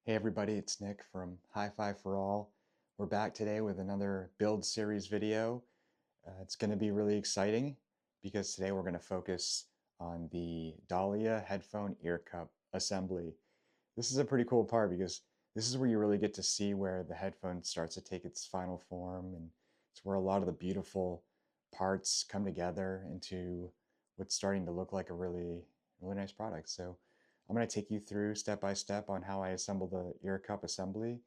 Hey everybody, it's Nick from HIFI for All. We're back today with another build series video. It's going to be really exciting because today we're going to focus on the Dahlia headphone ear cup assembly. This is a pretty cool part because this is where you really get to see where the headphone starts to take its final form, and it's where a lot of the beautiful parts come together into what's starting to look like a really nice product. So I'm going to take you through step by step on how I assemble the ear cup assembly,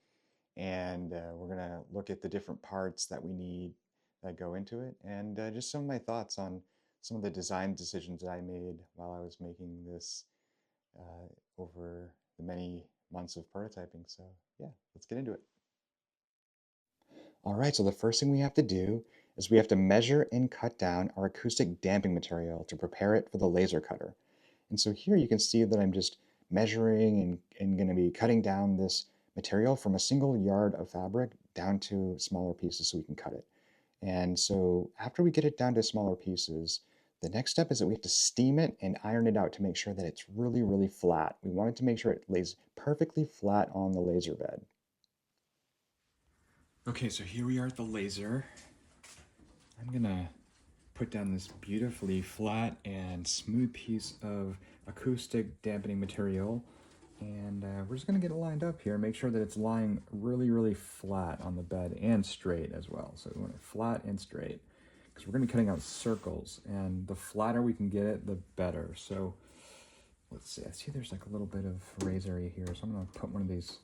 and we're going to look at the different parts that we need that go into it, and just some of my thoughts on some of the design decisions that I made while I was making this over the many months of prototyping. So yeah, let's get into it. All right, so the first thing we have to do is we have to measure and cut down our acoustic damping material to prepare it for the laser cutter. And so here you can see that I'm just measuring and going to be cutting down this material from a single yard of fabric down to smaller pieces so we can cut it. And so after we get it down to smaller pieces, the next step is that we have to steam it and iron it out to make sure that it's really flat. We want it to make sure it lays perfectly flat on the laser bed. Okay, so here we are at the laser. I'm gonna put down this beautifully flat and smooth piece of acoustic dampening material, and we're just gonna get it lined up here, make sure that it's lying really flat on the bed and straight as well. So we want it flat and straight because we're gonna be cutting out circles, and the flatter we can get it, the better. So let's see, I see there's like a little bit of raise area here, so I'm gonna put one of these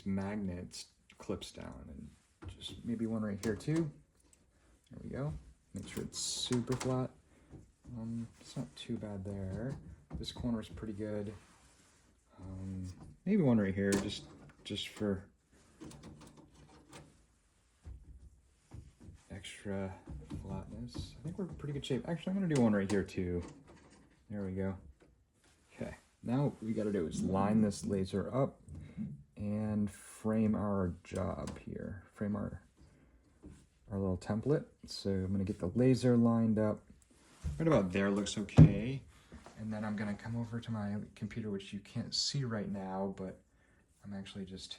magnets clips down, and just maybe one right here too. There we go. Make sure it's super flat. It's not too bad there. This corner is pretty good. Maybe one right here, just for extra flatness. I think we're in pretty good shape. Actually, I'm gonna do one right here too. There we go. Okay, now what we gotta do is line this laser up and frame our job here. Frame our little template. So I'm gonna get the laser lined up. Right about there looks okay. And then I'm gonna come over to my computer, which you can't see right now, but I'm actually just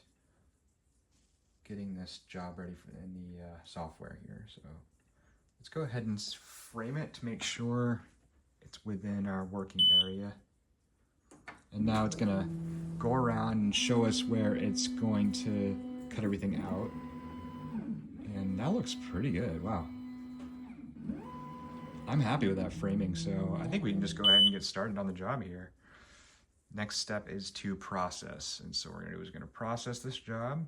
getting this job ready in the software here. So let's go ahead and frame it to make sure it's within our working area. And now it's gonna go around and show us where it's going to cut everything out. And that looks pretty good, wow. I'm happy with that framing, so I think we can just go ahead and get started on the job here. Next step is to process. And so what we're gonna do is gonna process this job,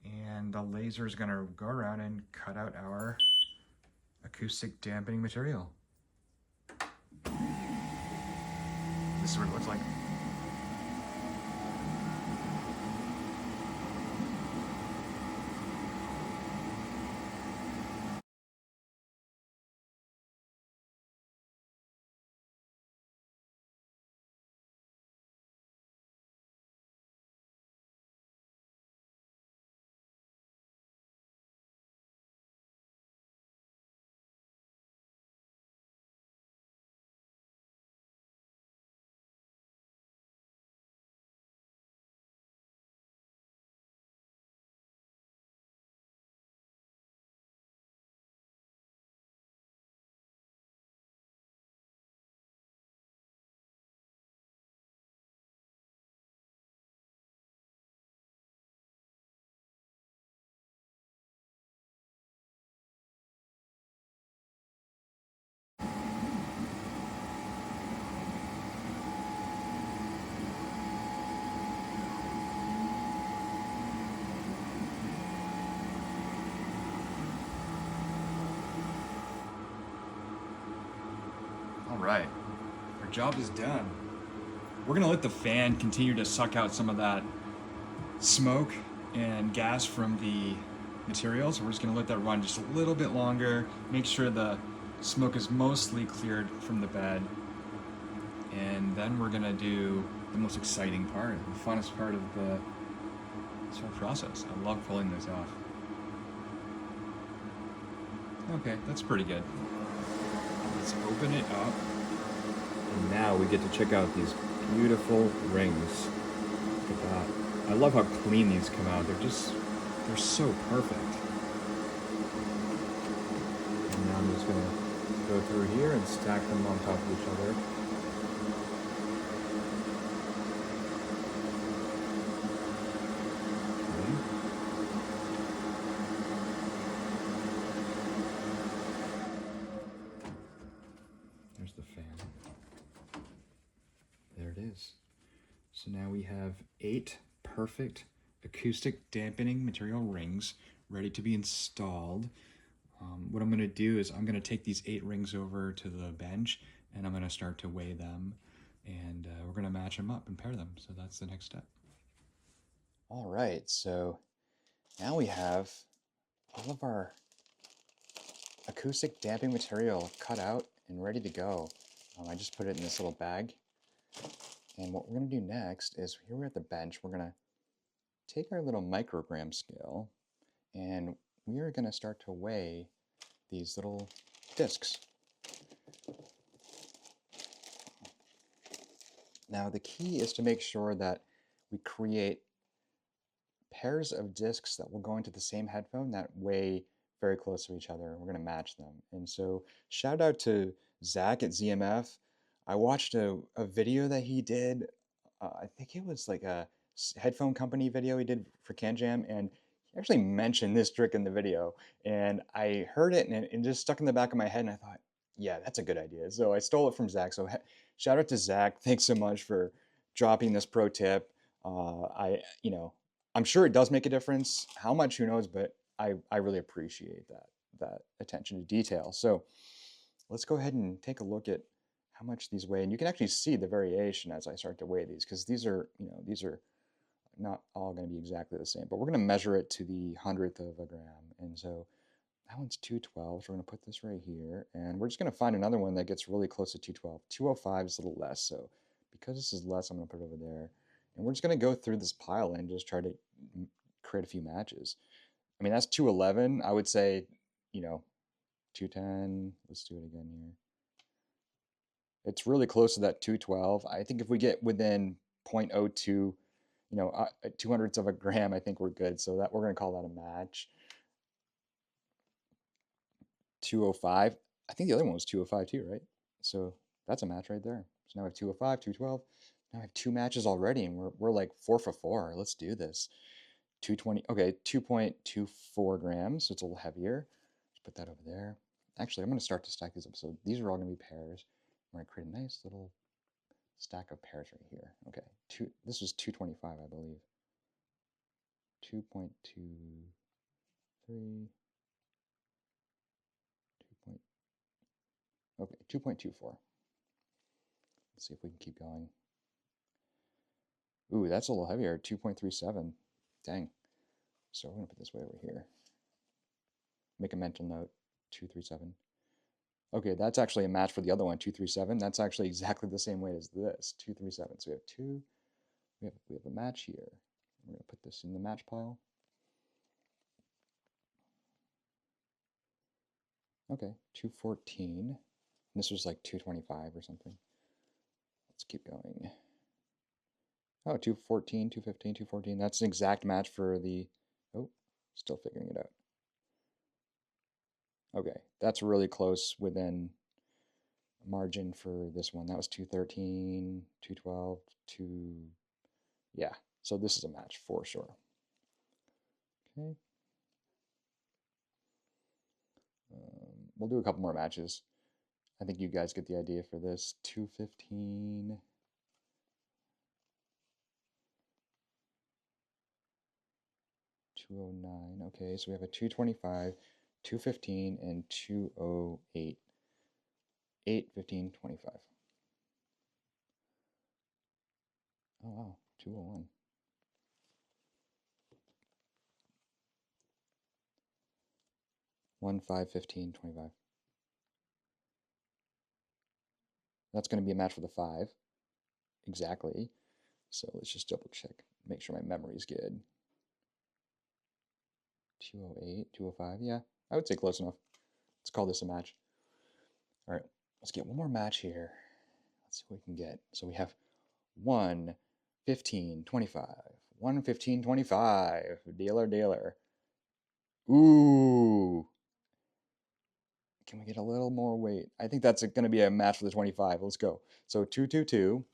and the laser is gonna go around and cut out our acoustic dampening material. This is what it looks like. All right, our job is done. We're gonna let the fan continue to suck out some of that smoke and gas from the materials. We're just gonna let that run just a little bit longer, make sure the smoke is mostly cleared from the bed, and then we're gonna do the most exciting part, the funnest part of the whole process. I love pulling this off. Okay, that's pretty good. Let's open it up, and now we get to check out these beautiful rings. Look at that. I love how clean these come out. They're so perfect. And now I'm just gonna go through here and stack them on top of each other. There's the fan. There it is. So now we have 8 perfect acoustic dampening material rings ready to be installed. What I'm going to do is I'm going to take these 8 rings over to the bench and I'm going to start to weigh them, and we're going to match them up and pair them. So that's the next step. All right, so now we have all of our acoustic damping material cut out and ready to go. I just put it in this little bag. And what we're going to do next is, here we're at the bench, we're going to take our little microgram scale and we are going to start to weigh these little discs. Now the key is to make sure that we create pairs of discs that will go into the same headphone that weigh very close to each other. We're going to match them. And so shout out to Zach at ZMF. I watched a video that he did. I think it was like a headphone company video he did for CanJam, and he actually mentioned this trick in the video. And I heard it and it just stuck in the back of my head, and I thought, yeah, that's a good idea. So I stole it from Zach. So shout out to Zach. Thanks so much for dropping this pro tip. I'm sure it does make a difference. How much, who knows, but I really appreciate that attention to detail. So let's go ahead and take a look at how much these weigh, and you can actually see the variation as I start to weigh these, because these are not all going to be exactly the same, but we're going to measure it to the 100th of a gram. And so that one's 212, so we're going to put this right here, and we're just going to find another one that gets really close to 212. 205 is a little less, so because this is less, I'm going to put it over there, and we're just going to go through this pile and just try to create a few matches. I mean, that's 211. I would say, 210. Let's do it again here. It's really close to that 212. I think if we get within 0.02, 200ths of a gram, I think we're good. So that we're going to call that a match. 205. I think the other one was 205 too, right? So that's a match right there. So now we have 205, 212. Now I have 2 matches already, and we're like 4 for 4. Let's do this. 220. Okay, 2.24 grams. So it's a little heavier. Let's put that over there. Actually, I'm going to start to stack these up. So these are all going to be pairs. I'm going to create a nice little stack of pairs right here. Okay, this was 225, I believe. 2.23, 2.24. Let's see if we can keep going. Ooh, that's a little heavier, 2.37. Dang. So we're going to put this way over here. Make a mental note, 237. Okay, that's actually a match for the other one, 237. That's actually exactly the same weight as this, 237. So we have 2. We have a match here. We're going to put this in the match pile. Okay, 214. This was like 225 or something. Let's keep going. Oh, 214, 215, 214. That's an exact match for the... Oh, still figuring it out. Okay, that's really close within margin for this one. That was 213, 212, 2... Yeah, so this is a match for sure. Okay. We'll do a couple more matches. I think you guys get the idea for this. 215... 209. Okay, so we have a 225, 215, and 208. 8, 15, 25. Oh, wow, 201. One, 5, 15, 25. That's going to be a match for the 5. Exactly. So let's just double check. Make sure my memory's good. 208, 205. Yeah, I would say close enough. Let's call this a match. All right, let's get one more match here. Let's see what we can get. So we have 1, 15, 25. 115.25. Dealer, dealer. Ooh. Can we get a little more weight? I think that's going to be a match for the 25. Let's go. So 222.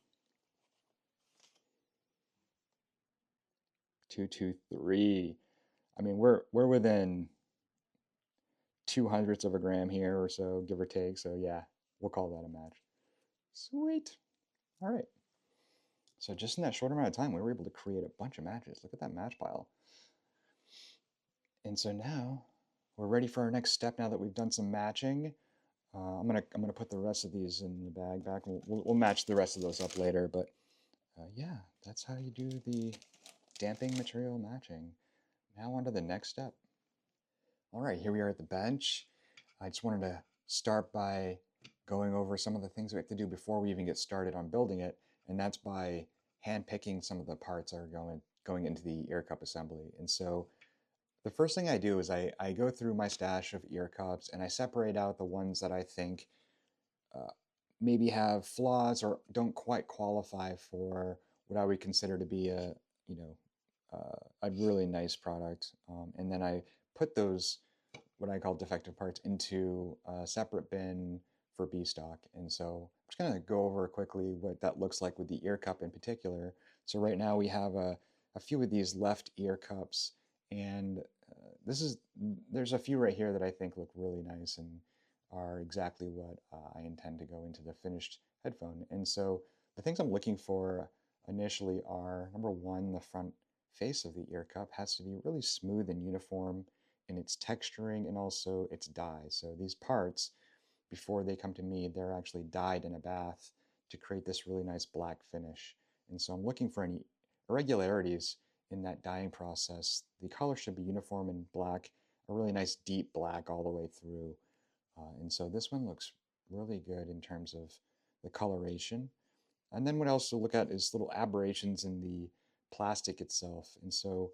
223. I mean, we're within 200ths of a gram here or so, give or take. So yeah, we'll call that a match. Sweet. All right. So just in that short amount of time, we were able to create a bunch of matches. Look at that match pile. And so now we're ready for our next step. Now that we've done some matching, I'm gonna put the rest of these in the bag back. We'll match the rest of those up later. But yeah, that's how you do the damping material matching. Now on to the next step. All right, here we are at the bench. I just wanted to start by going over some of the things we have to do before we even get started on building it, and that's by hand picking some of the parts that are going into the ear cup assembly. And so the first thing I do is I go through my stash of ear cups and I separate out the ones that I think maybe have flaws or don't quite qualify for what I would consider to be a really nice product. And then I put those what I call defective parts into a separate bin for B stock. And so I'm just going to go over quickly what that looks like with the ear cup in particular. So right now we have a few of these left ear cups, and there's a few right here that I think look really nice and are exactly what I intend to go into the finished headphone. And so the things I'm looking for initially are, number one, the front face of the ear cup has to be really smooth and uniform in its texturing and also its dye. So these parts, before they come to me, they're actually dyed in a bath to create this really nice black finish. And so I'm looking for any irregularities in that dyeing process. The color should be uniform and black, a really nice deep black all the way through. And so this one looks really good in terms of the coloration. And then what else to look at is little aberrations in the plastic itself. And so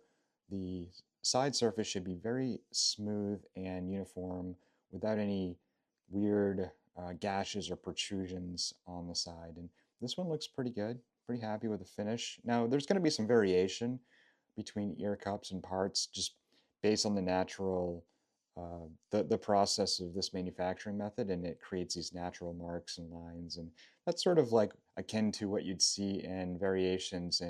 the side surface should be very smooth and uniform without any weird gashes or protrusions on the side. And this one looks pretty good, pretty happy with the finish. Now there's going to be some variation between ear cups and parts just based on the natural the process of this manufacturing method, and it creates these natural marks and lines, and that's sort of like akin to what you'd see in variations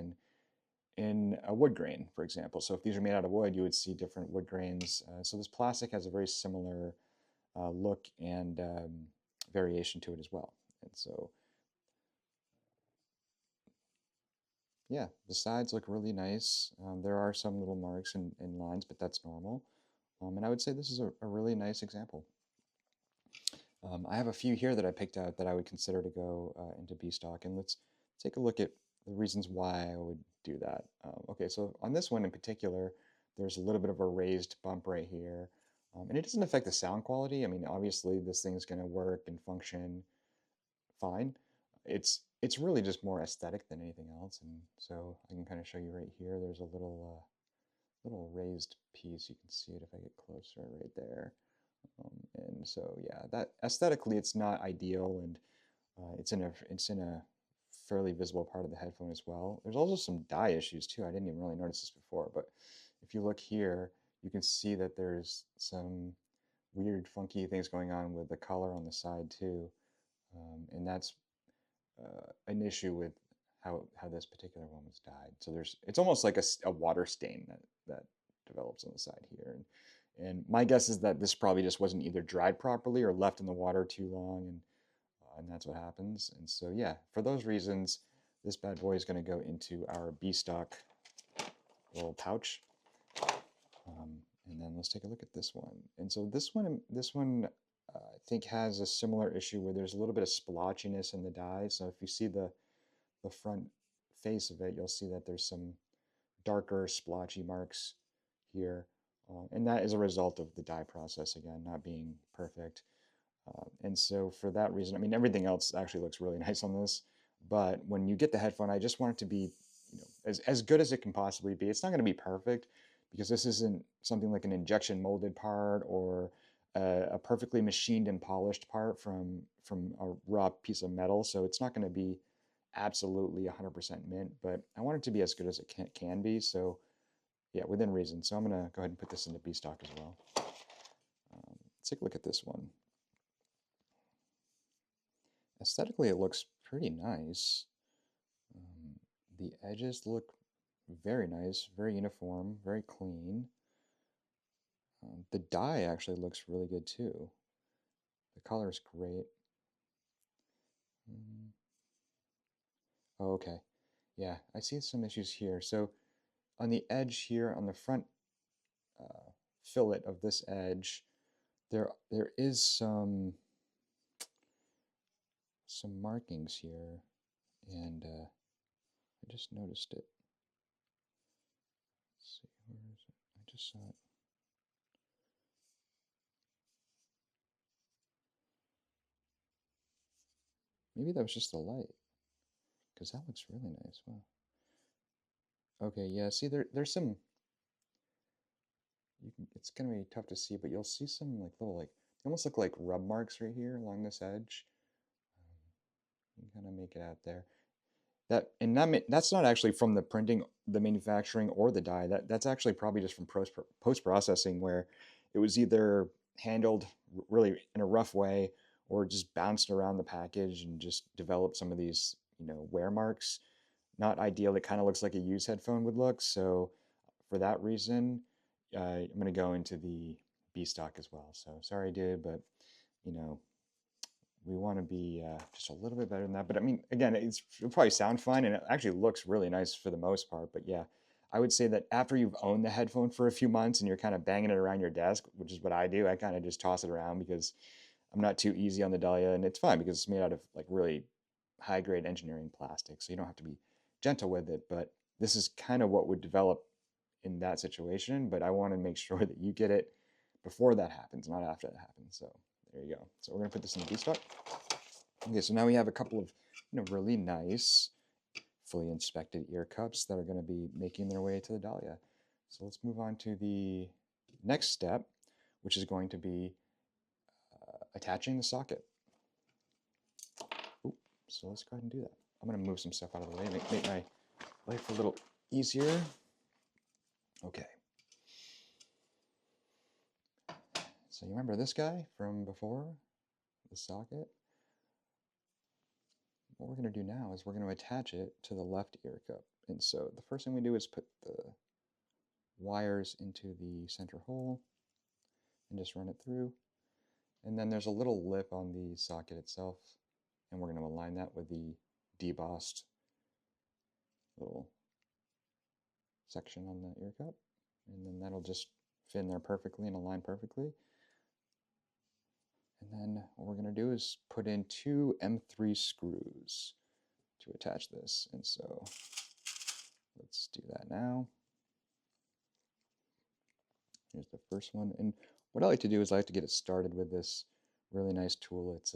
in a wood grain, for example. So if these are made out of wood, you would see different wood grains. So this plastic has a very similar look and variation to it as well. And so, yeah, the sides look really nice. There are some little marks and lines, but that's normal. And I would say this is a really nice example. I have a few here that I picked out that I would consider to go into B stock, and let's take a look at the reasons why I would do that. Okay, so on this one in particular, there's a little bit of a raised bump right here, and it doesn't affect the sound quality. I mean, obviously this thing's going to work and function fine. It's really just more aesthetic than anything else, and so I can kind of show you right here. There's a little raised piece. You can see it if I get closer right there. And so yeah, that aesthetically it's not ideal, and it's in a fairly visible part of the headphone as well. There's also some dye issues too. I didn't even really notice this before, but if you look here, you can see that there's some weird, funky things going on with the color on the side too, and that's an issue with how this particular one was dyed. So it's almost like a water stain that develops on the side here. And my guess is that this probably just wasn't either dried properly or left in the water too long, and that's what happens. And so yeah, for those reasons, this bad boy is going to go into our B stock little pouch. And then let's take a look at this one. And so this one I think has a similar issue where there's a little bit of splotchiness in the dye. So if you see the front face of it, you'll see that there's some darker splotchy marks here. And that is a result of the dye process, again, not being perfect. And so for that reason, I mean, everything else actually looks really nice on this. But when you get the headphone, I just want it to be as good as it can possibly be. It's not going to be perfect because this isn't something like an injection molded part or a perfectly machined and polished part from a raw piece of metal. So it's not going to be absolutely 100% mint, but I want it to be as good as it can be. So yeah, within reason. So I'm gonna go ahead and put this into B stock as well. Let's take a look at this one. Aesthetically, it looks pretty nice. The edges look very nice, very uniform, very clean. The dye actually looks really good too. The color is great. Oh, okay. Yeah, I see some issues here. So on the edge here, on the front fillet of this edge, there is some markings here, and I just noticed it. Let's see, where is it? I just saw it. Maybe that was just the light, because that looks really nice. Wow. Okay, yeah, see there's some, it's gonna be tough to see, but you'll see some like little, like, they almost look like rub marks right here along this edge. You can kind of make it out there. That's not actually from the printing, the manufacturing, or the dye. That's actually probably just from post processing, where it was either handled really in a rough way or just bounced around the package and just developed some of these, wear marks. Not ideal. It kind of looks like a used headphone would look. So for that reason, I'm going to go into the B stock as well. So sorry, dude, but you know, we want to be just a little bit better than that. But I mean, again, it'll probably sound fine, and it actually looks really nice for the most part. But yeah, I would say that after you've owned the headphone for a few months and you're kind of banging it around your desk, which is what I do, I kind of just toss it around because I'm not too easy on the Dahlia, and it's fine because it's made out of like really high grade engineering plastic, so you don't have to be gentle with it. But this is kind of what would develop in that situation. But I want to make sure that you get it before that happens, not after that happens. So there you go. So we're gonna put this in the B stock. Okay, so now we have a couple of really nice, fully inspected ear cups that are going to be making their way to the Dahlia. So let's move on to the next step, which is going to be attaching the socket. Ooh, so let's go ahead and do that. I'm going to move some stuff out of the way, make my life a little easier. Okay. So you remember this guy from before, the socket? What we're going to do now is we're going to attach it to the left ear cup. And so the first thing we do is put the wires into the center hole and just run it through. And then there's a little lip on the socket itself, and we're going to align that with the debossed little section on the ear cup. And then that'll just fit in there perfectly and align perfectly. And then what we're going to do is put in 2 M3 screws to attach this. And so let's do that now. Here's the first one. And what I like to do is I like to get it started with this really nice tool. It's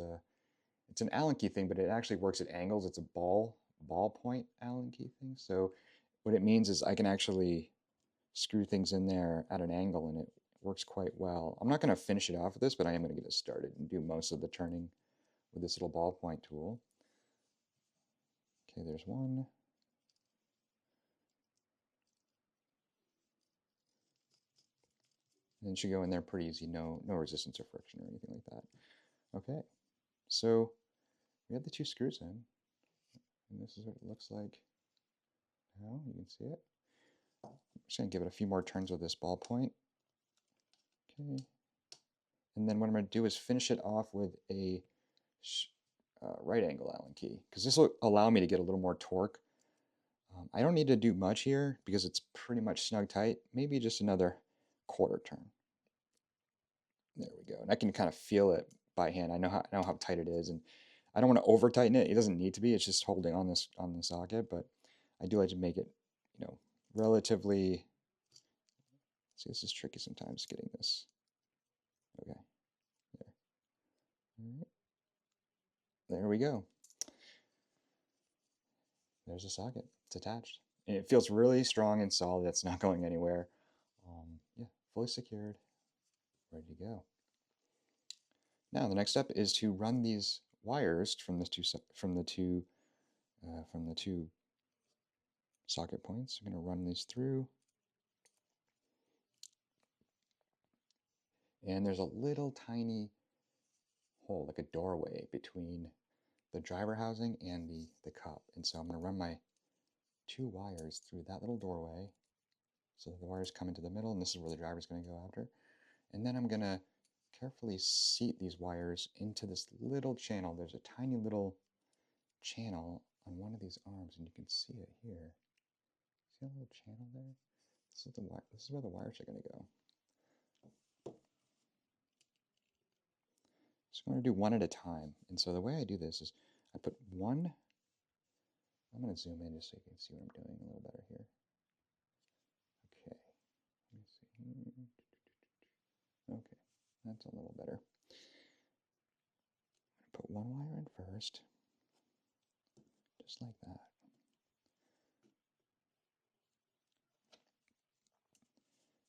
an Allen key thing, but it actually works at angles. It's a ballpoint Allen key thing. So what it means is I can actually screw things in there at an angle, and it works quite well. I'm not going to finish it off with this, but I am going to get it started and do most of the turning with this little ballpoint tool. Okay, there's one. And it should go in there pretty easy. No resistance or friction or anything like that. Okay, so we have the 2 screws in, and this is what it looks like now. You can see it. I'm just going to give it a few more turns with this ballpoint. Okay. And then what I'm going to do is finish it off with a right angle Allen key, because this will allow me to get a little more torque. I don't need to do much here because it's pretty much snug tight. Maybe just another quarter turn. There we go. And I can kind of feel it by hand. I know how tight it is, and I don't want to over tighten it. It doesn't need to be. It's just holding on the socket, but I do like to make it, relatively. See, this is tricky sometimes getting this. Okay. There. All right. There we go. There's a socket. It's attached. And it feels really strong and solid. It's not going anywhere. Yeah, fully secured, ready to go. Now the next step is to run these wires from the two from the two socket points. I'm going to run these through. And there's a little tiny hole, like a doorway, between the driver housing and the cup. And so I'm going to run my 2 wires through that little doorway. So the wires come into the middle, and this is where the driver's going to go after. And then I'm going to carefully seat these wires into this little channel. There's a tiny little channel on one of these arms, and you can see it here. See that little channel there? This is where the wires are going to go. So I'm going to do one at a time. And so the way I do this is I put one. I'm going to zoom in just so you can see what I'm doing a little better here. Okay. Let me see. Okay, that's a little better. I'm going to put one wire in first, just like that.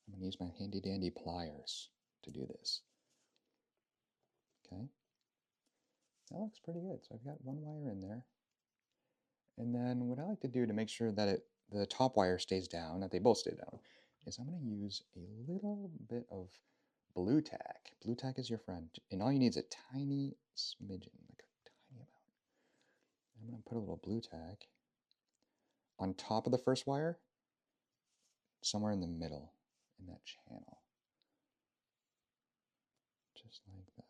I'm going to use my handy dandy pliers to do this. Okay, that looks pretty good. So I've got one wire in there. And then what I like to do to make sure that the top wire stays down, that they both stay down, is I'm going to use a little bit of blue tack. Blue tack is your friend. And all you need is a tiny smidgen, like a tiny amount. I'm going to put a little blue tack on top of the first wire, somewhere in the middle in that channel. Just like that.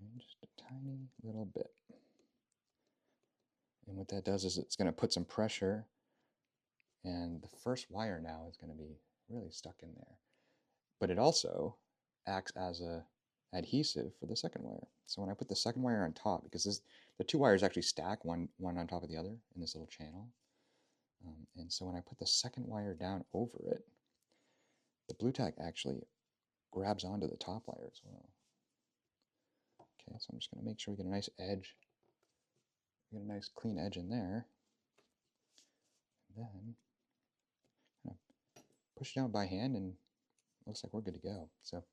Okay, just a tiny little bit. And what that does is it's going to put some pressure, and the first wire now is going to be really stuck in there. But it also acts as a adhesive for the second wire. So when I put the second wire on top, because the 2 wires actually stack one on top of the other in this little channel. And so when I put the second wire down over it, the blue tack actually grabs onto the top wire as well. Okay, so I'm just going to make sure we get a nice edge. Get a nice clean edge in there. And then push it down by hand, and it looks like we're good to go. So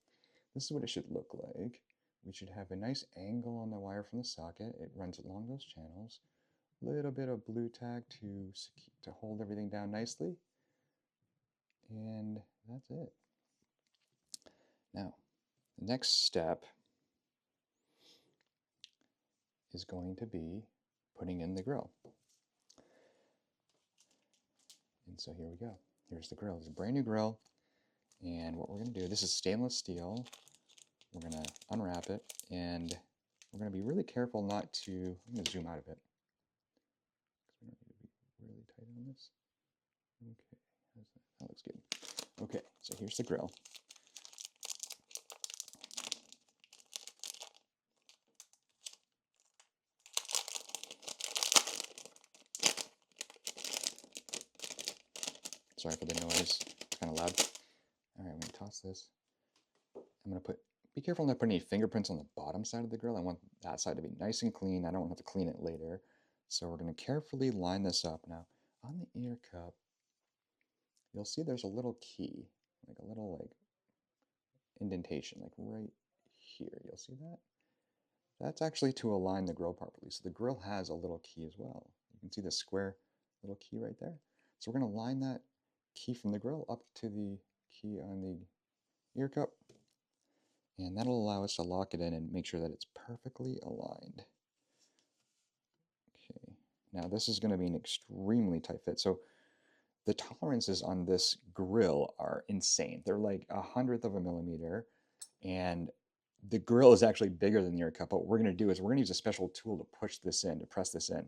this is what it should look like. We should have a nice angle on the wire from the socket. It runs along those channels. A little bit of blue tack to hold everything down nicely. And that's it. Now, the next step is going to be putting in the grill. And so here we go. Here's the grill. It's a brand new grill. And what we're going to do, this is stainless steel. We're going to unwrap it, and we're going to be really careful not to, I'm going to zoom out of it, because we don't need to be really tight on this. Okay, that looks good. Okay, so here's the grill. Sorry for the noise, it's kind of loud. All right, I'm going to toss this. I'm going to be careful not to put any fingerprints on the bottom side of the grill. I want that side to be nice and clean. I don't have to clean it later. So we're going to carefully line this up. Now, on the ear cup, you'll see there's a little key, like a little indentation, like right here. You'll see that? That's actually to align the grill properly. So the grill has a little key as well. You can see the square little key right there. So we're going to line that key from the grill up to the key on the ear cup. And that'll allow us to lock it in and make sure that it's perfectly aligned. Okay, now this is going to be an extremely tight fit. So the tolerances on this grill are insane. They're like 1/100 of a millimeter, and the grill is actually bigger than the ear cup. But what we're going to do is we're going to use a special tool to push this in, to press this in.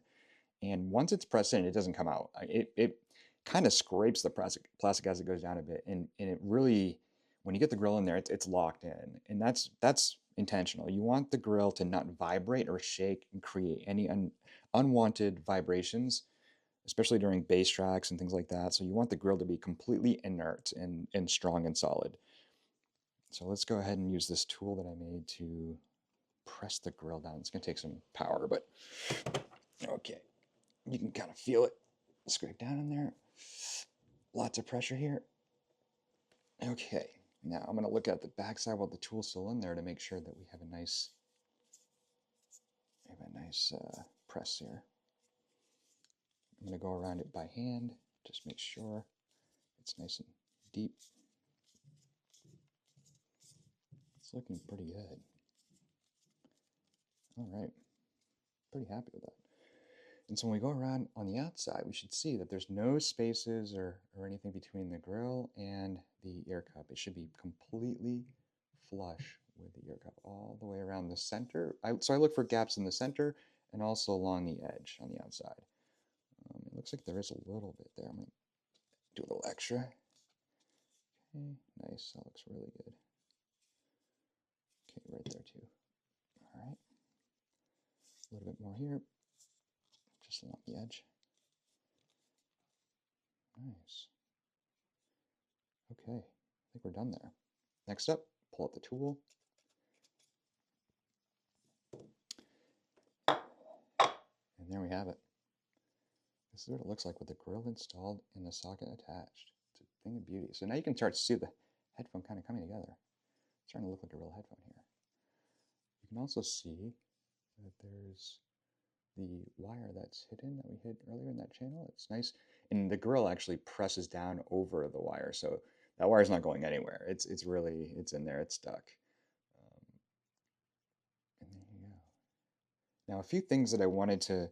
And once it's pressed in, it doesn't come out. It kind of scrapes the plastic as it goes down a bit, and it really, when you get the grill in there, it's locked in, and that's intentional. You want the grill to not vibrate or shake and create any unwanted vibrations, especially during bass tracks and things like that. So you want the grill to be completely inert and strong and solid. So let's go ahead and use this tool that I made to press the grill down. It's going to take some power, but okay. You can kind of feel it scrape down in there. Lots of pressure here. Okay, now I'm going to look at the back side while the tool's still in there to make sure that we have a nice press here. I'm going to go around it by hand, just make sure it's nice and deep. It's looking pretty good. All right, pretty happy with that. And so when we go around on the outside, we should see that there's no spaces or anything between the grill and the ear cup. It should be completely flush with the ear cup all the way around the center. So I look for gaps in the center and also along the edge on the outside. It looks like there is a little bit there. I'm going to do a little extra. Okay, nice. That looks really good. Okay, right there too. All right. A little bit more here, just along the edge. Nice. Okay, I think we're done there. Next up, pull out the tool. And there we have it. This is what it looks like with the grill installed and the socket attached. It's a thing of beauty. So now you can start to see the headphone kind of coming together. It's starting to look like a real headphone here. You can also see that there's the wire that's hidden that we hid earlier in that channel. It's nice. And the grill actually presses down over the wire. So that wire's not going anywhere. It's in there. It's stuck. And there you go. Now, a few things that I wanted to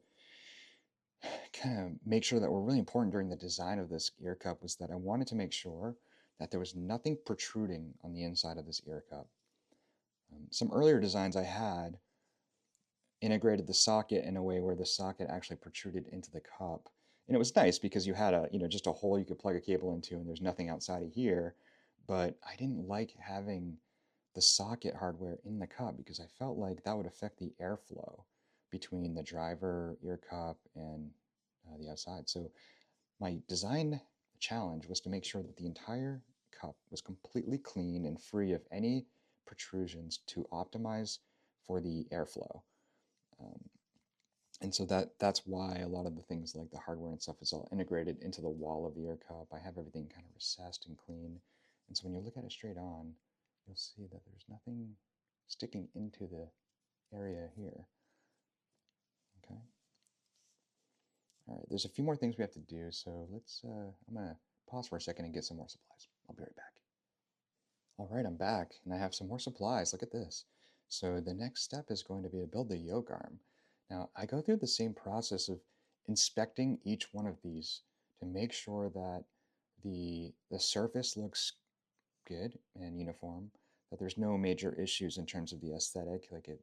kind of make sure that were really important during the design of this ear cup was that I wanted to make sure that there was nothing protruding on the inside of this ear cup. Some earlier designs I had integrated the socket in a way where the socket actually protruded into the cup. And it was nice because you had just a hole you could plug a cable into and there's nothing outside of here. But I didn't like having the socket hardware in the cup because I felt like that would affect the airflow between the driver ear cup and the outside. So my design challenge was to make sure that the entire cup was completely clean and free of any protrusions to optimize for the airflow. And so that's why a lot of the things like the hardware and stuff is all integrated into the wall of the ear cup. I have everything kind of recessed and clean. And so when you look at it straight on, you'll see that there's nothing sticking into the area here. Okay. All right, there's a few more things we have to do, so I'm gonna pause for a second and get some more supplies. I'll be right back. All right, I'm back, and I have some more supplies. Look at this. So the next step is going to be to build the yoke arm. Now, I go through the same process of inspecting each one of these to make sure that the surface looks good and uniform, that there's no major issues in terms of the aesthetic, like it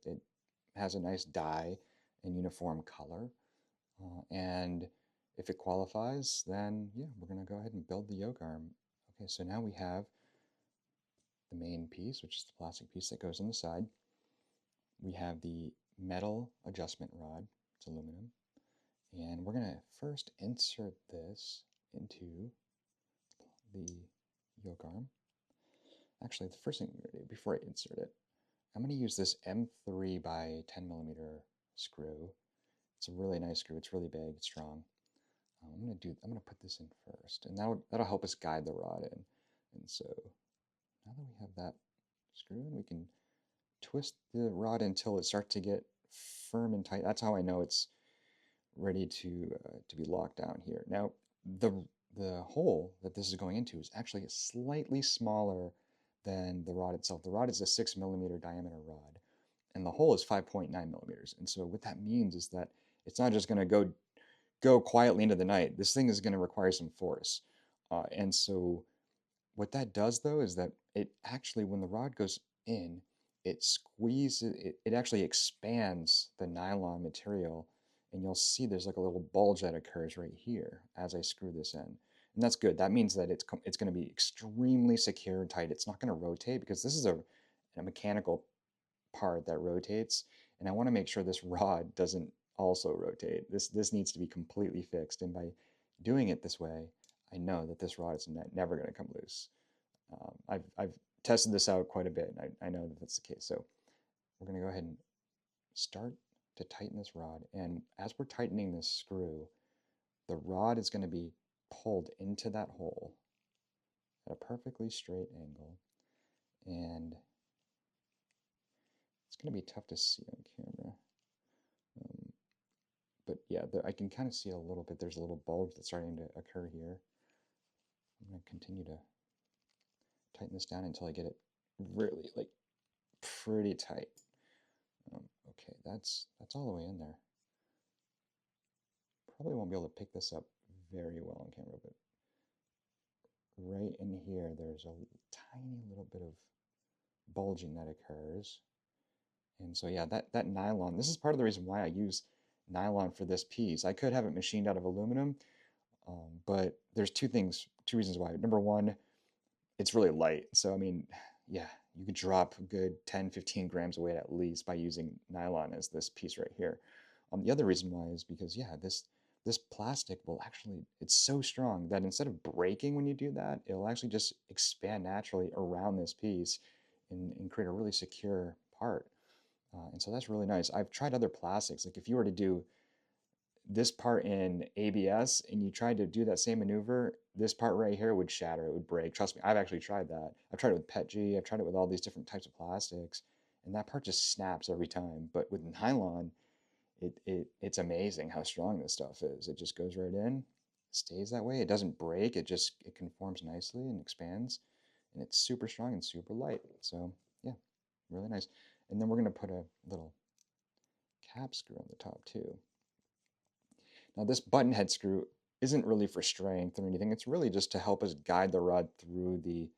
has a nice dye and uniform color. And if it qualifies, then yeah, we're going to go ahead and build the yoke arm. Okay, so now we have the main piece, which is the plastic piece that goes on the side. We have the metal adjustment rod, it's aluminum. And we're going to first insert this into the yoke arm. Actually, the first thing I'm going to do before I insert it, I'm going to use this M3 by 10 millimeter screw. It's a really nice screw. It's really big, it's strong. I'm going to put this in first, and that'll help us guide the rod in. And so now that we have that screw in, we can twist the rod until it starts to get firm and tight. That's how I know it's ready to be locked down here. Now, the hole that this is going into is actually slightly smaller than the rod itself. The rod is a 6 millimeter diameter rod, and the hole is 5.9 millimeters. And so what that means is that it's not just going to go quietly into the night. This thing is going to require some force. And so what that does, though, is that it actually, when the rod goes in, it squeezes, it actually expands the nylon material, and you'll see there's like a little bulge that occurs right here as I screw this in. And that's good. That means that it's going to be extremely secure and tight. It's not going to rotate because this is a mechanical part that rotates, and I want to make sure this rod doesn't also rotate. This needs to be completely fixed, and by doing it this way, I know that this rod is never going to come loose. I've tested this out quite a bit, and I know that that's the case. So we're going to go ahead and start to tighten this rod, and as we're tightening this screw, the rod is going to be pulled into that hole at a perfectly straight angle, and it's going to be tough to see on camera. But yeah, I can kind of see it a little bit. There's a little bulge that's starting to occur here. I'm going to continue to tighten this down until I get it really like pretty tight. Okay, that's all the way in there. Probably won't be able to pick this up very well on camera, but right in here, there's a tiny little bit of bulging that occurs. And so yeah, that nylon, this is part of the reason why I use nylon for this piece. I could have it machined out of aluminum, but there's two reasons why. Number one, it's really light. So I mean, yeah, you could drop a good 10, 15 grams of weight at least by using nylon as this piece right here. The other reason why is because yeah, this plastic will actually, it's so strong that instead of breaking when you do that, it'll actually just expand naturally around this piece and create a really secure part. And so that's really nice. I've tried other plastics. Like if you were to do this part in ABS and you tried to do that same maneuver, this part right here would shatter, it would break. Trust me, I've actually tried that. I've tried it with PETG, I've tried it with all these different types of plastics, and that part just snaps every time. But with nylon, it's amazing how strong this stuff is. It just goes right in, stays that way. It doesn't break. It conforms nicely and expands, and it's super strong and super light. So yeah, really nice. And then we're gonna put a little cap screw on the top too. Now this button head screw isn't really for strength or anything. It's really just to help us guide the rod through the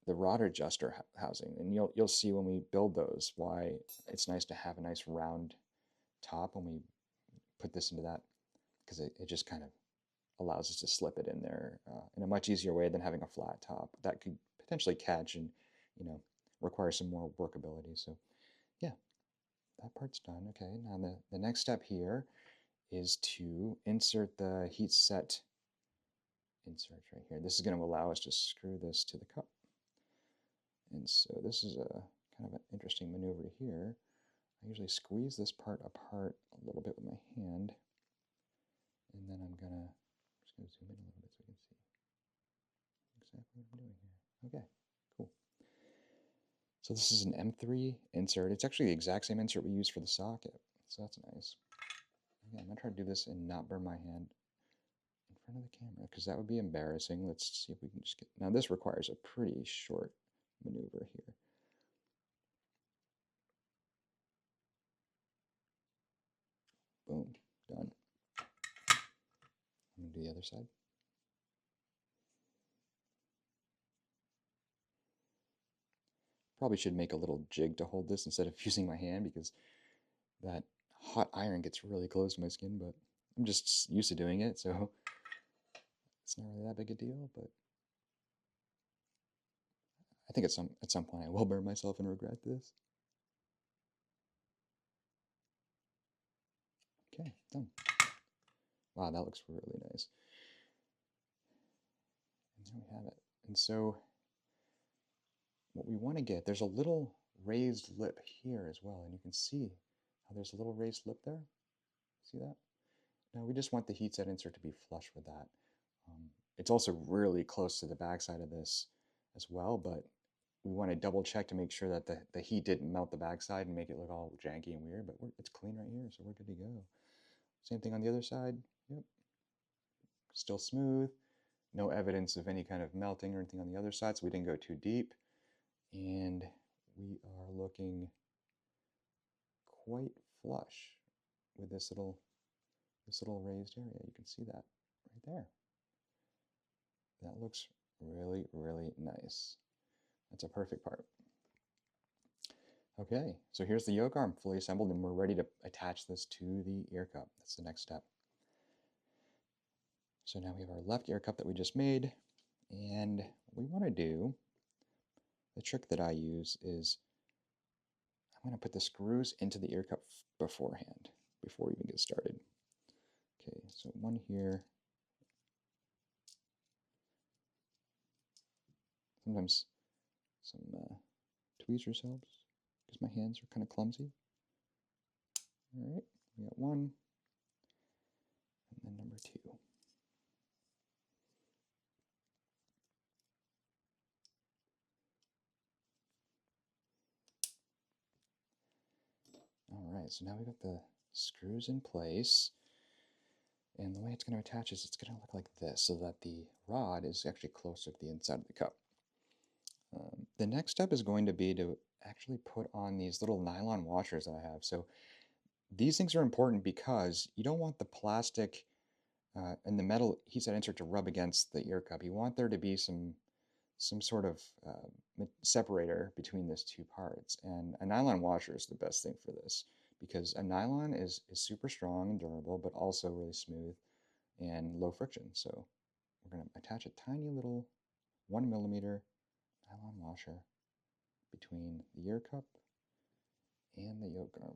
rod adjuster housing. And you'll see when we build those why it's nice to have a nice round top when we put this into that, because it just kind of allows us to slip it in there in a much easier way than having a flat top that could potentially catch and require some more workability. So yeah, that part's done. Okay, now the next step here is to insert the heat set insert right here. This is going to allow us to screw this to the cup. And so this is a kind of an interesting maneuver here. I usually squeeze this part apart a little bit with my hand, and then I'm just gonna zoom in a little bit so we can see exactly what I'm doing here. Okay, cool. So this is an M3 insert. It's actually the exact same insert we use for the socket, so that's nice. Okay, I'm gonna try to do this and not burn my hand in front of the camera, because that would be embarrassing. Let's see if we can just get, now this requires a pretty short maneuver here. Boom, done. I'm gonna do the other side. Probably should make a little jig to hold this instead of using my hand, because that hot iron gets really close to my skin, but I'm just used to doing it, so it's not really that big a deal. But I think at some point I will burn myself and regret this. Okay, done. Wow, that looks really nice. And there we have it. And so what we want to get, there's a little raised lip here as well, and you can see how there's a little raised lip there. See that? Now we just want the heat set insert to be flush with that. It's also really close to the backside of this as well, but we want to double check to make sure that the heat didn't melt the backside and make it look all janky and weird, but it's clean right here, so we're good to go. Same thing on the other side. Yep. Still smooth. No evidence of any kind of melting or anything on the other side, so we didn't go too deep. And we are looking quite flush with this little raised area. You can see that right there. That looks really, really nice. That's a perfect part. Okay, so here's the yoke arm fully assembled, and we're ready to attach this to the ear cup. That's the next step. So now we have our left ear cup that we just made, and what we want to do, the trick that I use is I'm going to put the screws into the ear cup beforehand, before we even get started. Okay, so one here. Sometimes some tweezers helps, because my hands are kind of clumsy. All right, we got one, and then number two. All right, so now we got the screws in place. And the way it's going to attach is it's going to look like this, so that the rod is actually closer to the inside of the cup. The next step is going to be to actually put on these little nylon washers that I have. So these things are important because you don't want the plastic and the metal heat set insert to rub against the ear cup. You want there to be some sort of separator between those two parts. And a nylon washer is the best thing for this, because a nylon is super strong and durable, but also really smooth and low friction. So we're going to attach a tiny little 1 millimeter nylon washer between the ear cup and the yoke arm.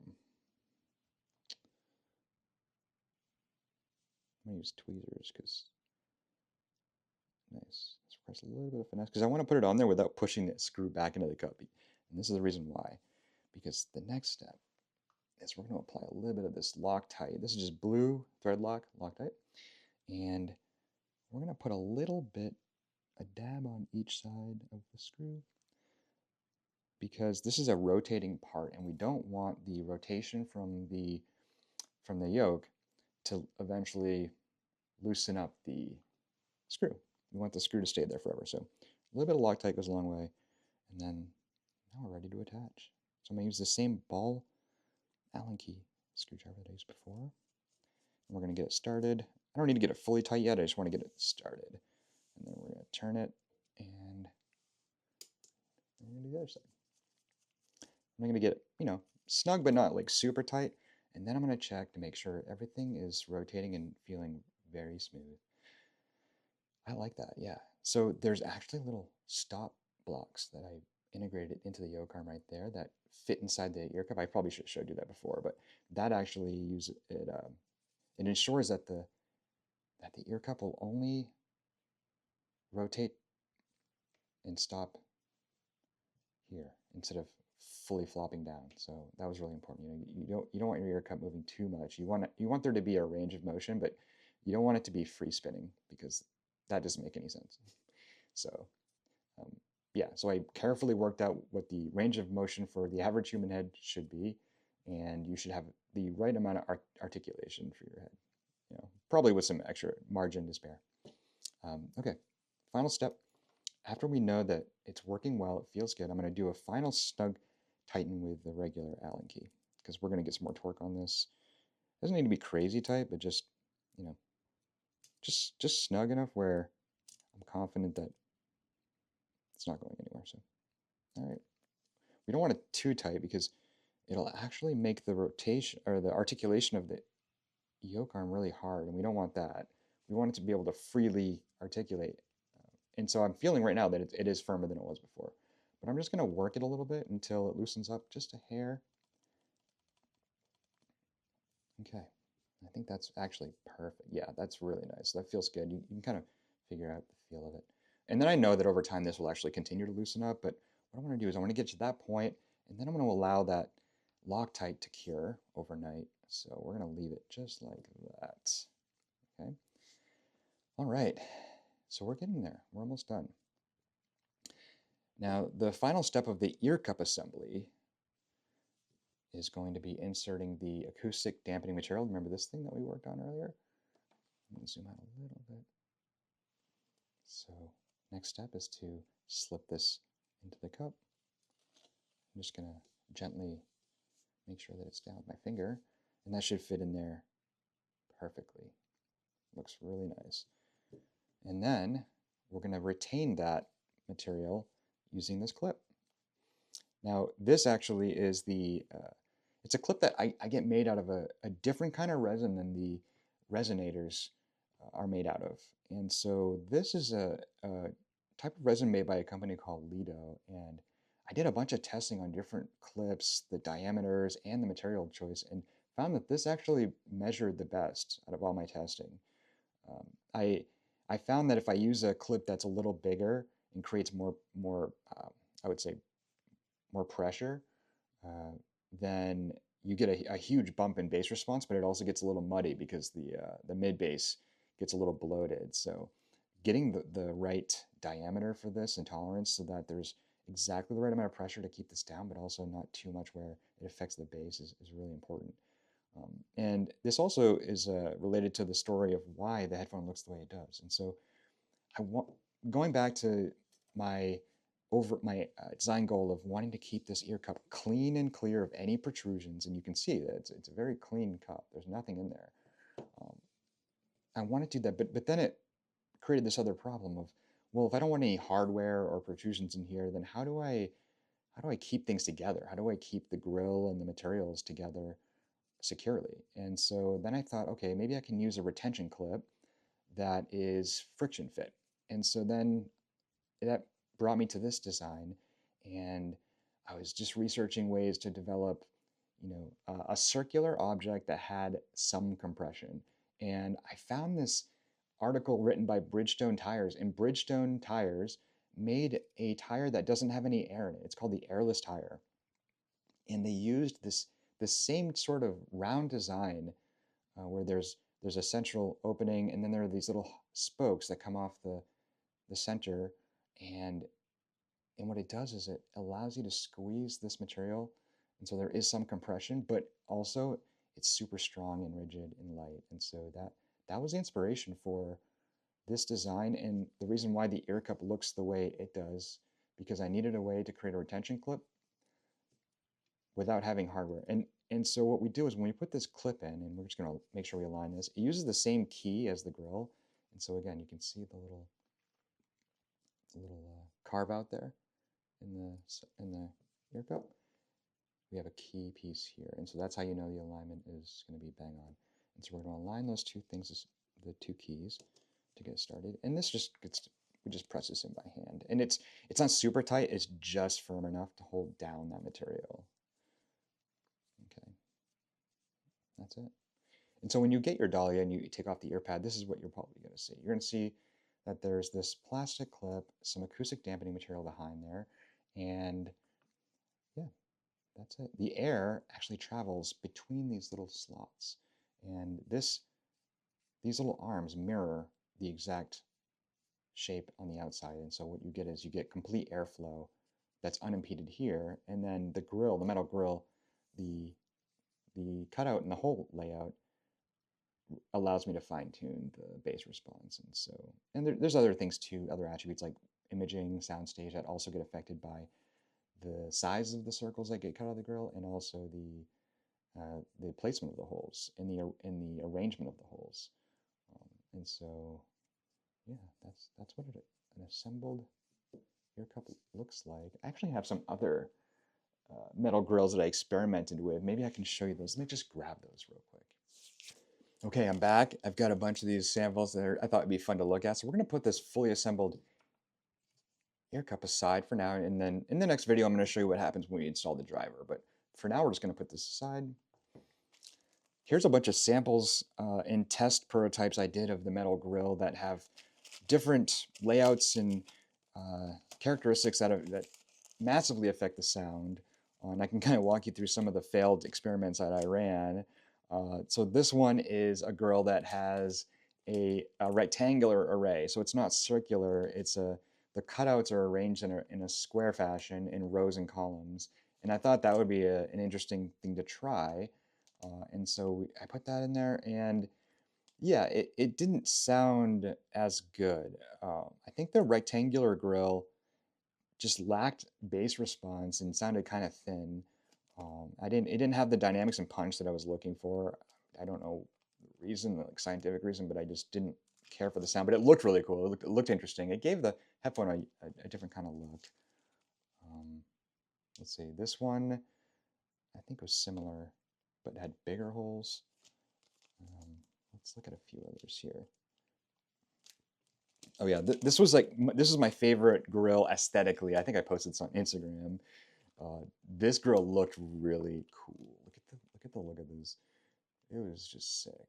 I'm going to use tweezers because nice. This requires a little bit of finesse because I want to put it on there without pushing the screw back into the cup. And this is the reason why. Because the next step is we're going to apply a little bit of this Loctite. This is just blue thread lock, Loctite. And we're going to put a little bit, a dab on each side of the screw, because this is a rotating part and we don't want the rotation from the yoke to eventually loosen up the screw. We want the screw to stay there forever. So a little bit of Loctite goes a long way. And then now we're ready to attach. So I'm going to use the same ball Allen key screwdriver that I used before. And we're going to get it started. I don't need to get it fully tight yet. I just want to get it started. And then we're going to turn it, and we're going to do the other side. I'm going to get it, snug but not like super tight. And then I'm going to check to make sure everything is rotating and feeling very smooth. I like that, yeah. So there's actually little stop blocks that I integrated into the yoke arm right there that fit inside the ear cup. I probably should have showed you that before, but that actually it ensures that the ear cup will only rotate and stop here instead of fully flopping down. So that was really important. You don't want your ear cup moving too much. You want there to be a range of motion, but you don't want it to be free spinning, because that doesn't make any sense. So yeah, so I carefully worked out what the range of motion for the average human head should be, and you should have the right amount of articulation for your head, probably with some extra margin to spare. Okay, final step. After we know that it's working well, it feels good, I'm going to do a final snug tighten with the regular Allen key, because we're going to get some more torque on this. It doesn't need to be crazy tight, but just, just snug enough where I'm confident that it's not going anywhere. So, all right. We don't want it too tight because it'll actually make the rotation or the articulation of the yoke arm really hard, and we don't want that. We want it to be able to freely articulate. And so I'm feeling right now that it is firmer than it was before. But I'm just going to work it a little bit until it loosens up just a hair. Okay. I think that's actually perfect. Yeah, that's really nice. That feels good. You can kind of figure out the feel of it. And then I know that over time this will actually continue to loosen up, but what I want to do is I want to get to that point, and then I'm going to allow that Loctite to cure overnight. So we're going to leave it just like that. Okay. All right. So we're getting there. We're almost done. Now, the final step of the ear cup assembly is going to be inserting the acoustic dampening material. Remember this thing that we worked on earlier? I'm going to zoom out a little bit. So next step is to slip this into the cup. I'm just going to gently make sure that it's down with my finger, and that should fit in there perfectly. Looks really nice. And then we're going to retain that material using this clip. Now, this actually is it's a clip that I get made out of a different kind of resin than the resonators are made out of. And so this is a type of resin made by a company called Lido. And I did a bunch of testing on different clips, the diameters, and the material choice, and found that this actually measured the best out of all my testing. I found that if I use a clip that's a little bigger and creates more I would say, more pressure, then you get a huge bump in bass response, but it also gets a little muddy because the mid bass gets a little bloated. So getting the right diameter for this and tolerance so that there's exactly the right amount of pressure to keep this down, but also not too much where it affects the bass is really important. And this also is related to the story of why the headphone looks the way it does. And so I want going back to my my design goal of wanting to keep this ear cup clean and clear of any protrusions, and you can see that it's a very clean cup. There's nothing in there. Um, I want to do that, but then it created this other problem of, well, if I don't want any hardware or protrusions in here, then how do I keep things together? How do I keep the grill and the materials together securely? And so then I thought, okay, maybe I can use a retention clip that is friction fit. And so then that brought me to this design, and I was just researching ways to develop, a circular object that had some compression. And I found this article written by Bridgestone Tires, and Bridgestone Tires made a tire that doesn't have any air in it. It's called the airless tire, and they used the same sort of round design where there's a central opening, and then there are these little spokes that come off the center, and what it does is it allows you to squeeze this material, and so there is some compression, but also it's super strong and rigid and light. And so that was the inspiration for this design, and the reason why the ear cup looks the way it does, because I needed a way to create a retention clip without having hardware. And so what we do is when we put this clip in, and we're just going to make sure we align this, it uses the same key as the grill. And so again, you can see the little carve out there in the ear cup. We have a key piece here, and so that's how you know the alignment is going to be bang on. And so we're going to align those two things, the two keys, to get started. And this just gets, we just press this in by hand, and it's not super tight. It's just firm enough to hold down that material. Okay, that's it. And so when you get your Dahlia and you take off the ear pad, this is what you're probably going to see. You're going to see that there's this plastic clip, some acoustic dampening material behind there, and yeah, that's it. The air actually travels between these little slots, and these little arms mirror the exact shape on the outside. And so what you get is you get complete airflow that's unimpeded here, and then the grill, the metal grill, the cutout and the whole layout allows me to fine tune the bass response. And so, and there's other things too, other attributes like imaging, soundstage that also get affected by the size of the circles that get cut out of the grill, and also the placement of the holes and the arrangement of the holes. And so, yeah, that's what an assembled ear cup looks like. I actually have some other metal grills that I experimented with. Maybe I can show you those. Let me just grab those real quick. Okay, I'm back. I've got a bunch of these samples that I thought would be fun to look at. So we're going to put this fully assembled ear cup aside for now, and then in the next video I'm going to show you what happens when we install the driver. But for now, we're just going to put this aside. Here's a bunch of samples and test prototypes I did of the metal grill that have different layouts and characteristics that massively affect the sound. And I can kind of walk you through some of the failed experiments that I ran. So this one is a grill that has a rectangular array. So it's not circular. The cutouts are arranged in a square fashion in rows and columns. And I thought that would be an interesting thing to try. And so I put that in there, and yeah, it didn't sound as good. I think the rectangular grill just lacked bass response and sounded kind of thin. It didn't have the dynamics and punch that I was looking for. I don't know the reason, like scientific reason, but I just didn't care for the sound. But it looked really cool. It looked interesting. It gave the headphone a different kind of look. Let's see, this one I think was similar, but had bigger holes. Let's look at a few others here. Oh yeah, this is my favorite grill aesthetically. I think I posted this on Instagram. This grill looked really cool. Look at the look of this. It was just sick.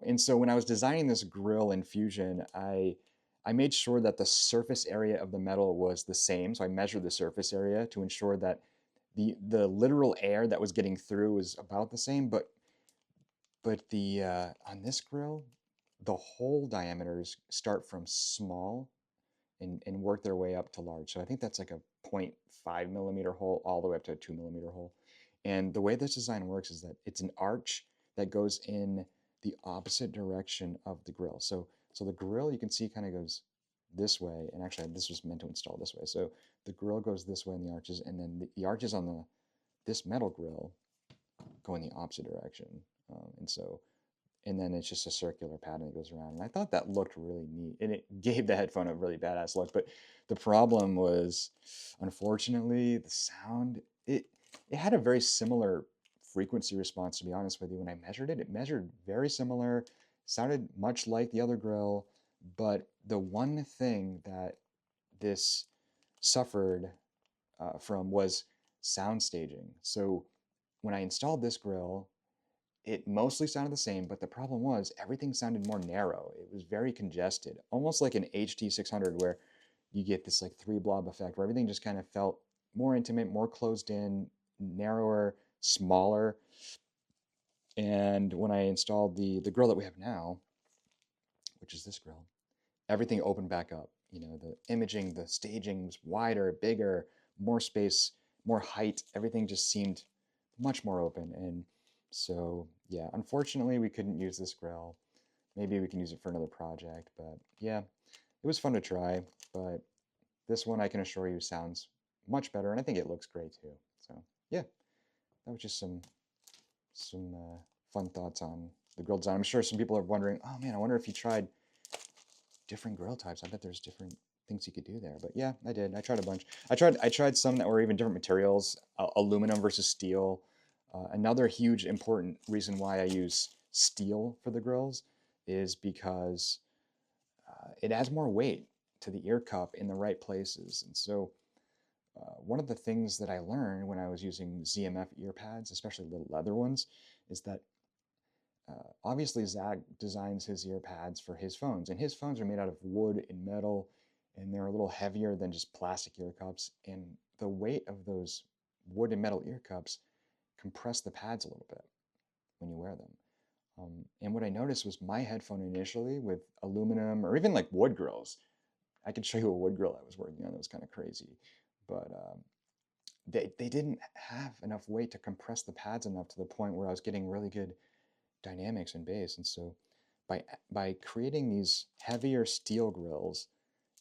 And so when I was designing this grill in Fusion, I made sure that the surface area of the metal was the same. So I measured the surface area to ensure that the literal air that was getting through was about the same, but the on this grill, the hole diameters start from small and work their way up to large. So I think that's like a 0.5 millimeter hole all the way up to a 2 millimeter hole. And the way this design works is that it's an arch that goes in the opposite direction of the grill. So the grill, you can see, kind of goes this way, and actually this was meant to install this way. So the grill goes this way in the arches, and then the arches on this metal grill go in the opposite direction. And then it's just a circular pattern that goes around. And I thought that looked really neat, and it gave the headphone a really badass look. But the problem was, unfortunately, the sound, it had a very similar frequency response, to be honest with you. When I measured it, it measured very similar, sounded much like the other grill. But the one thing that this suffered from was sound staging. So when I installed this grill, it mostly sounded the same, but the problem was everything sounded more narrow. It was very congested, almost like an HT600, where you get this like 3 blob effect where everything just kind of felt more intimate, more closed in, narrower, smaller. And when I installed the grill that we have now, which is this grill, everything opened back up. The imaging, the staging was wider, bigger, more space, more height. Everything just seemed much more open. And so, yeah, unfortunately, we couldn't use this grill. Maybe we can use it for another project. But yeah, it was fun to try. But this one, I can assure you, sounds much better. And I think it looks great too. So yeah, that was just some fun thoughts on the grill design. I'm sure some people are wondering, oh man, I wonder if you tried different grill types. I bet there's different things you could do there. But yeah, I did. I tried a bunch. I tried some that were even different materials, aluminum versus steel. Another huge important reason why I use steel for the grills is because it adds more weight to the ear cup in the right places. And so one of the things that I learned when I was using ZMF ear pads, especially the leather ones, is that obviously Zach designs his ear pads for his phones, and his phones are made out of wood and metal, and they're a little heavier than just plastic ear cups. And the weight of those wood and metal ear cups compress the pads a little bit when you wear them. And what I noticed was my headphone initially with aluminum or even like wood grills. I could show you a wood grill I was working on that was kind of crazy, but they didn't have enough weight to compress the pads enough to the point where I was getting really good dynamics and bass. And so by creating these heavier steel grills,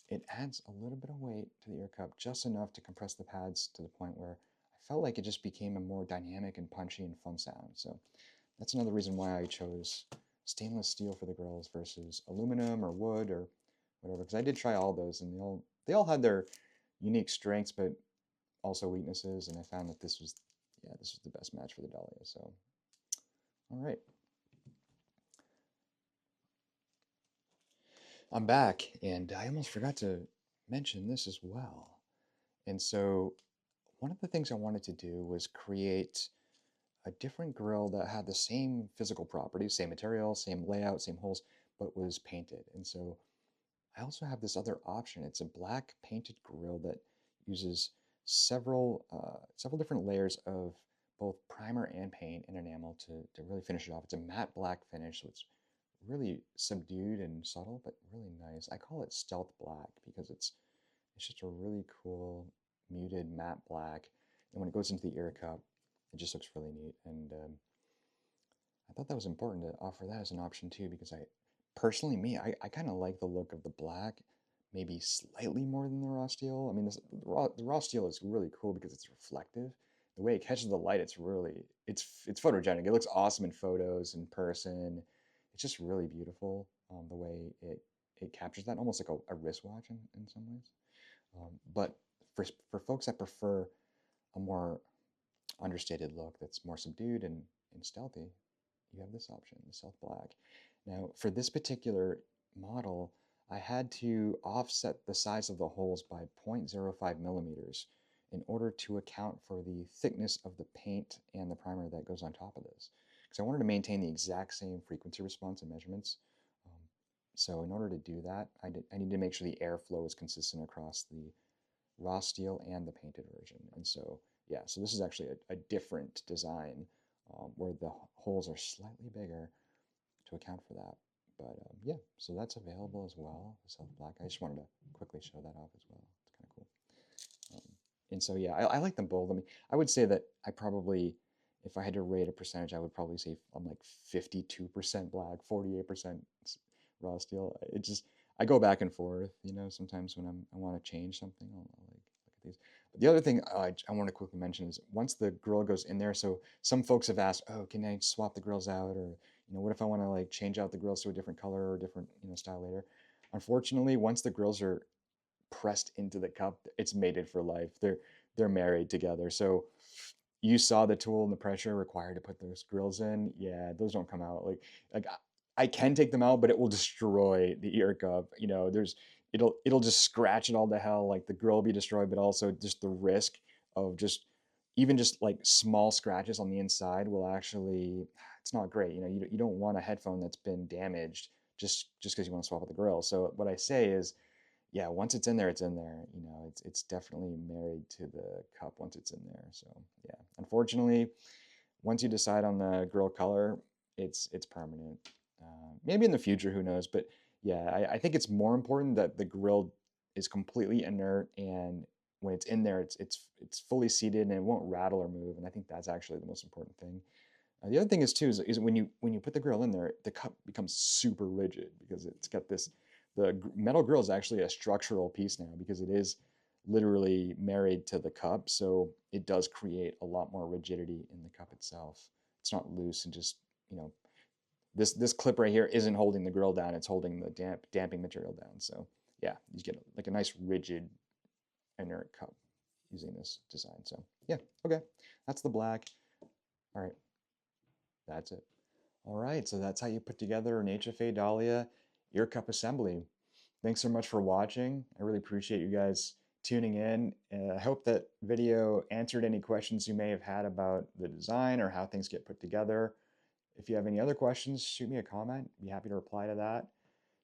it adds a little bit of weight to the ear cup, just enough to compress the pads to the point where I felt like it just became a more dynamic and punchy and fun sound. So that's another reason why I chose stainless steel for the grills versus aluminum or wood or whatever. Because I did try all those, and they all had their unique strengths, but also weaknesses. And I found that this was the best match for the Dahlia. So all right. I'm back, and I almost forgot to mention this as well. And so one of the things I wanted to do was create a different grill that had the same physical properties, same material, same layout, same holes, but was painted. And so I also have this other option. It's a black painted grill that uses several different layers of both primer and paint and enamel to really finish it off. It's a matte black finish, so it's really subdued and subtle, but really nice. I call it stealth black because it's just a really cool muted matte black. And when it goes into the ear cup, it just looks really neat. And I thought that was important to offer that as an option too, because I kind of like the look of the black, maybe slightly more than the raw steel. I mean, the raw steel is really cool because it's reflective. The way it catches the light, it's photogenic. It looks awesome in photos, in person. It's just really beautiful the way it captures that, almost like a wristwatch in some ways. But for folks that prefer a more understated look that's more subdued and stealthy, you have this option, the stealth black. Now, for this particular model, I had to offset the size of the holes by 0.05 millimeters in order to account for the thickness of the paint and the primer that goes on top of this. Because I wanted to maintain the exact same frequency response and measurements. So in order to do that, I need to make sure the airflow is consistent across the raw steel and the painted version. And so, yeah, so this is actually a different design where the holes are slightly bigger to account for that. But yeah, so that's available as well, the Stealth Black. I just wanted to quickly show that off as well. It's kind of cool. And so, yeah, I like them both. I mean, I would say that I probably if I had to rate a percentage, I would probably say I'm like 52% black, 48% raw steel. It just, I go back and forth, you know, sometimes when I want to change something, I'll like look at these. But the other thing I want to quickly mention is once the grill goes in there, so some folks have asked, oh, can I swap the grills out? Or, you know, what if I want to like change out the grills to a different color or different, you know, style later? Unfortunately, once the grills are pressed into the cup, it's mated for life. They're married together. So you saw the tool and the pressure required to put those grills in. Yeah, those don't come out. Like I can take them out, but it will destroy the ear cup. You know, it'll just scratch it all to hell. Like the grill will be destroyed, but also just the risk of just even just like small scratches on the inside will actually, it's not great. You know, you don't want a headphone that's been damaged just because you want to swap out the grill. So what I say is, yeah, once it's in there, it's in there. You know, it's definitely married to the cup once it's in there. So yeah, unfortunately, once you decide on the grill color, it's permanent. Maybe in the future, who knows? But yeah, I think it's more important that the grill is completely inert, and when it's in there, it's fully seated and it won't rattle or move. And I think that's actually the most important thing. The other thing is too is when you put the grill in there, the cup becomes super rigid because it's got this. The metal grill is actually a structural piece now because it is literally married to the cup, so it does create a lot more rigidity in the cup itself. It's not loose and just, you know, this clip right here isn't holding the grill down; it's holding the damping material down. So yeah, you get like a nice rigid inert cup using this design. So yeah, okay, that's the black. All right, that's it. All right, so that's how you put together an HFA Dahlia ear cup assembly. Thanks so much for watching. I really appreciate you guys tuning in. I hope that video answered any questions you may have had about the design or how things get put together. If you have any other questions, shoot me a comment. I'd be happy to reply to that.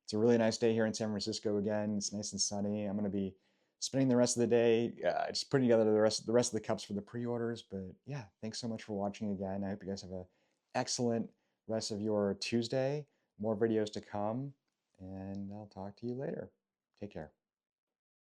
It's a really nice day here in San Francisco again. It's nice and sunny. I'm going to be spending the rest of the day just putting together the rest of the cups for the pre-orders. But yeah, thanks so much for watching again. I hope you guys have an excellent rest of your Tuesday. More videos to come, and I'll talk to you later. Take care.